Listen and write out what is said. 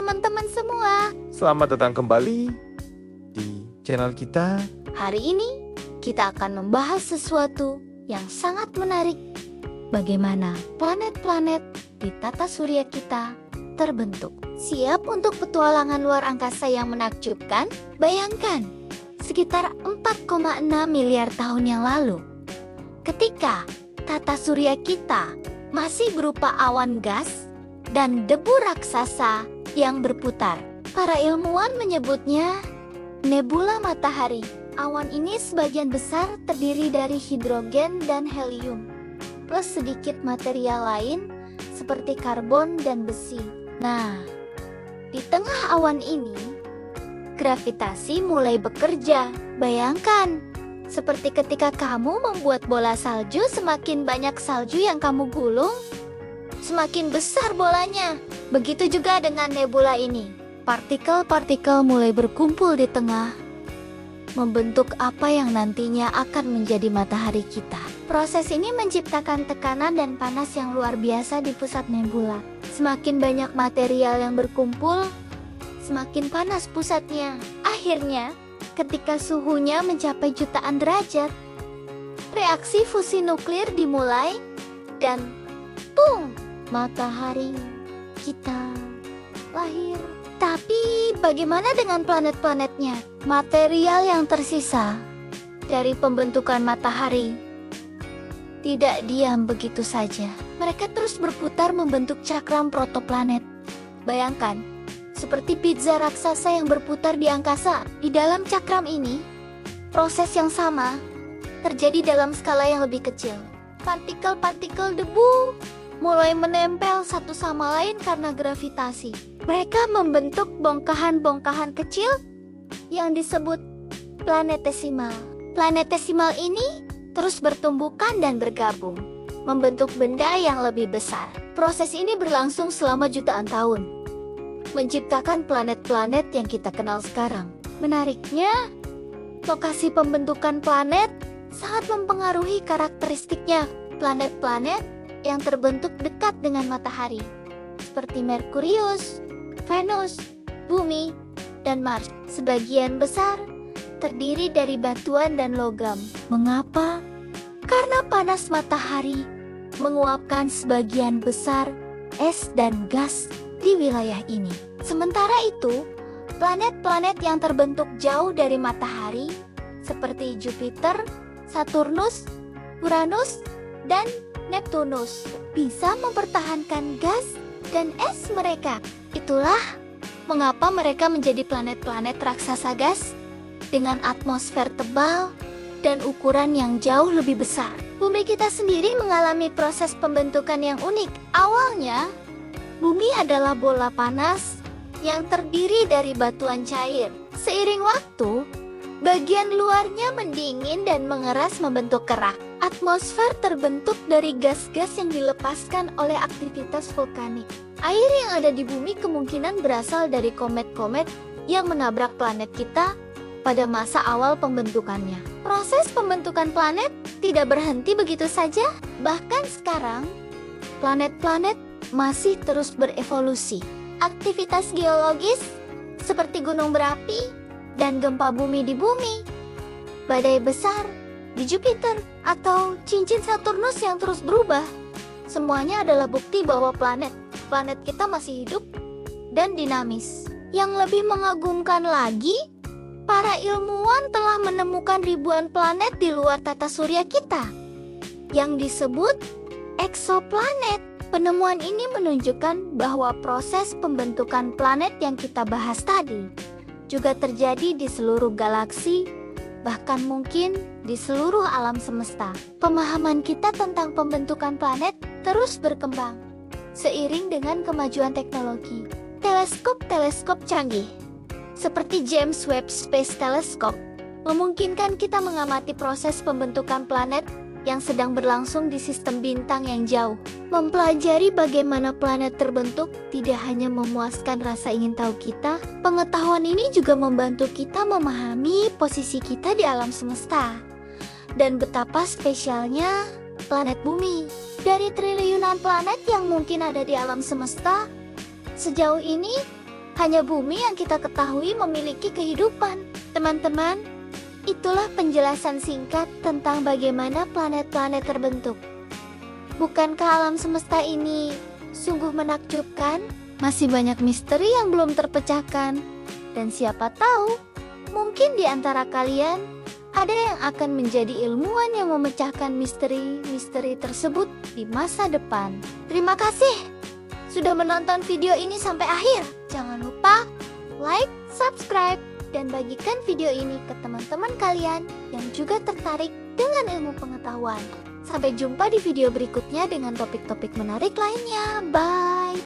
teman-teman semua. Selamat datang kembali di channel kita. Hari ini kita akan membahas sesuatu yang sangat menarik. Bagaimana planet-planet di tata surya kita terbentuk. Siap untuk petualangan luar angkasa yang menakjubkan? Bayangkan, sekitar 4,6 miliar tahun yang lalu, ketika tata surya kita masih berupa awan gas dan debu raksasa yang berputar. Para ilmuwan menyebutnya nebula matahari. Awan ini sebagian besar terdiri dari hidrogen dan helium, plus sedikit material lain seperti karbon dan besi. Nah, di tengah awan ini, gravitasi mulai bekerja. Bayangkan, seperti ketika kamu membuat bola salju, semakin banyak salju yang kamu gulung, semakin besar bolanya. Begitu juga dengan nebula ini. Partikel-partikel mulai berkumpul di tengah, membentuk apa yang nantinya akan menjadi matahari kita. Proses ini menciptakan tekanan dan panas yang luar biasa di pusat nebula. Semakin banyak material yang berkumpul, semakin panas pusatnya. Akhirnya, ketika suhunya mencapai jutaan derajat, reaksi fusi nuklir dimulai dan boom! Matahari kita lahir. Tapi bagaimana dengan planet-planetnya? Material yang tersisa dari pembentukan matahari tidak diam begitu saja. Mereka terus berputar membentuk cakram protoplanet. Bayangkan, seperti pizza raksasa yang berputar di angkasa. Di dalam cakram ini, proses yang sama terjadi dalam skala yang lebih kecil. Partikel-partikel debu mulai menempel satu sama lain karena gravitasi. Mereka membentuk bongkahan-bongkahan kecil yang disebut planetesimal. Planetesimal ini terus bertumbukan dan bergabung, membentuk benda yang lebih besar. Proses ini berlangsung selama jutaan tahun, menciptakan planet-planet yang kita kenal sekarang. Menariknya, lokasi pembentukan planet sangat mempengaruhi karakteristiknya. Planet-planet yang terbentuk dekat dengan matahari, seperti Merkurius, Venus, Bumi, dan Mars. Sebagian besar terdiri dari batuan dan logam. Mengapa? Karena panas matahari menguapkan sebagian besar es dan gas di wilayah ini. Sementara itu, planet-planet yang terbentuk jauh dari matahari seperti Jupiter, Saturnus, Uranus, dan Neptunus bisa mempertahankan gas dan es mereka. Itulah mengapa mereka menjadi planet-planet raksasa gas dengan atmosfer tebal dan ukuran yang jauh lebih besar. Bumi kita sendiri mengalami proses pembentukan yang unik. Awalnya, bumi adalah bola panas yang terdiri dari batuan cair. Seiring waktu, bagian luarnya mendingin dan mengeras membentuk kerak. Atmosfer terbentuk dari gas-gas yang dilepaskan oleh aktivitas vulkanik. Air yang ada di bumi kemungkinan berasal dari komet-komet yang menabrak planet kita pada masa awal pembentukannya. Proses pembentukan planet tidak berhenti begitu saja. Bahkan sekarang, planet-planet masih terus berevolusi. Aktivitas geologis seperti gunung berapi dan gempa bumi di bumi, badai besar di Jupiter, atau cincin Saturnus yang terus berubah. Semuanya adalah bukti bahwa planet kita masih hidup dan dinamis. Yang lebih mengagumkan lagi, para ilmuwan telah menemukan ribuan planet di luar tata surya kita yang disebut eksoplanet. Penemuan ini menunjukkan bahwa proses pembentukan planet yang kita bahas tadi juga terjadi di seluruh galaksi, bahkan mungkin di seluruh alam semesta. Pemahaman kita tentang pembentukan planet terus berkembang seiring dengan kemajuan teknologi. Teleskop-teleskop canggih seperti James Webb Space Telescope memungkinkan kita mengamati proses pembentukan planet yang sedang berlangsung di sistem bintang yang jauh. Mempelajari bagaimana planet terbentuk tidak hanya memuaskan rasa ingin tahu kita, pengetahuan ini juga membantu kita memahami posisi kita di alam semesta dan betapa spesialnya planet bumi. Dari triliunan planet yang mungkin ada di alam semesta, sejauh ini Hanya bumi yang kita ketahui memiliki kehidupan. Teman-teman, itulah penjelasan singkat tentang bagaimana planet-planet terbentuk. Bukankah alam semesta ini sungguh menakjubkan? Masih banyak misteri yang belum terpecahkan. Dan siapa tahu, mungkin di antara kalian ada yang akan menjadi ilmuwan yang memecahkan misteri-misteri tersebut di masa depan. Terima kasih sudah menonton video ini sampai akhir. Jangan lupa like, subscribe, dan bagikan video ini ke teman-teman kalian yang juga tertarik dengan ilmu pengetahuan. Sampai jumpa di video berikutnya dengan topik-topik menarik lainnya. Bye!